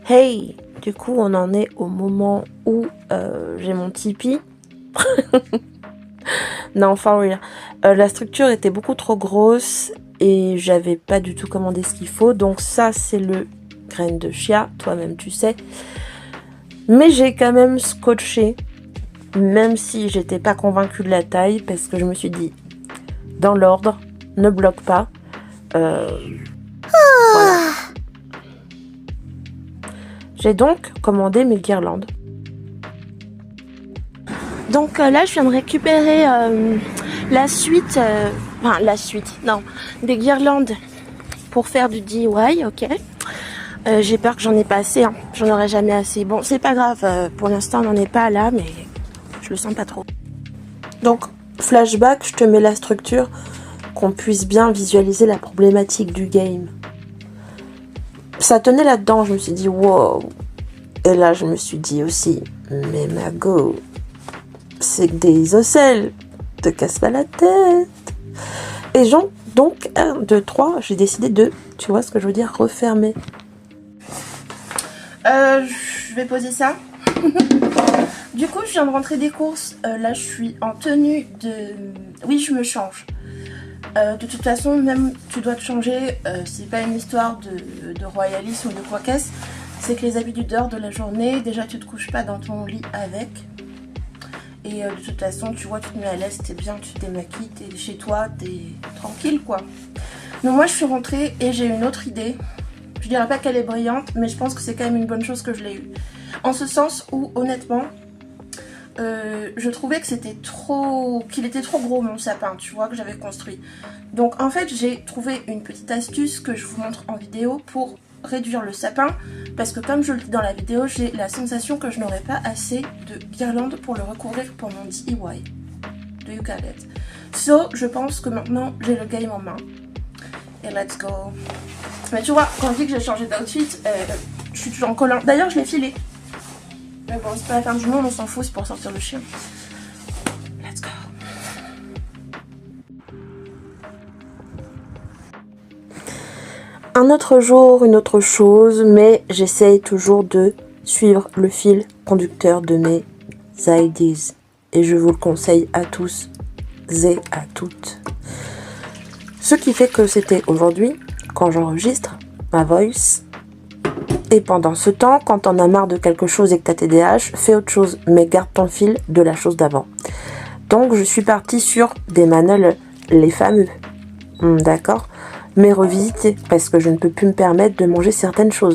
Hey, du coup on en est au moment où j'ai mon Tipeee. Non, enfin oui, la structure était beaucoup trop grosse et j'avais pas du tout commandé ce qu'il faut. Donc ça c'est le graine de chia, toi-même tu sais. Mais j'ai quand même scotché, même si j'étais pas convaincue de la taille, parce que je me suis dit, dans l'ordre, ne bloque pas. Voilà. J'ai donc commandé mes guirlandes. Donc là je viens de récupérer la suite, non, des guirlandes pour faire du DIY, ok. J'ai peur que j'en ai pas assez, hein. J'en aurai jamais assez. Bon, c'est pas grave, pour l'instant on n'en est pas là, mais je le sens pas trop. Donc, flashback, je te mets la structure, qu'on puisse bien visualiser la problématique du game. Ça tenait là-dedans, je me suis dit, wow. Et là, je me suis dit aussi, mais Margot, c'est que des ocelles, te casse pas la tête. Et donc, 1, 2, 3, j'ai décidé de, tu vois ce que je veux dire, refermer. Je vais poser ça. Du coup, je viens de rentrer des courses. Là, je suis en tenue de... Oui, je me change. De toute façon, même tu dois te changer. C'est pas une histoire de royalisme ou de quoi qu'est-ce. C'est que les habitudes d'heure de la journée, déjà, tu te couches pas dans ton lit avec. Et de toute façon, tu vois, tu te mets à l'aise, t'es bien, tu te démaquilles, t'es chez toi, t'es tranquille, quoi. Donc moi, je suis rentrée et j'ai une autre idée. Je dirais pas qu'elle est brillante, mais je pense que c'est quand même une bonne chose que je l'ai eue. En ce sens où, honnêtement, je trouvais que qu'il était trop gros mon sapin, tu vois, que j'avais construit. Donc en fait, j'ai trouvé une petite astuce que je vous montre en vidéo pour réduire le sapin, parce que comme je le dis dans la vidéo, j'ai la sensation que je n'aurai pas assez de guirlandes pour le recouvrir pour mon DIY. Do you get it? So, je pense que maintenant, j'ai le game en main. Et let's go. Mais tu vois, quand je dis que j'ai changé d'outfit, je suis toujours en collant. D'ailleurs, je l'ai filé. Mais bon, c'est pas la fin du monde, on s'en fout, c'est pour sortir le chien. Let's go. Un autre jour, une autre chose, mais j'essaye toujours de suivre le fil conducteur de mes ideas. Et je vous le conseille à tous et à toutes. Ce qui fait que c'était aujourd'hui, quand j'enregistre ma voice. Et pendant ce temps, quand t'en as marre de quelque chose et que t'as TDAH, fais autre chose, mais garde ton fil de la chose d'avant. Donc je suis partie sur des manuels, les fameux, d'accord, mais revisiter, parce que je ne peux plus me permettre de manger certaines choses.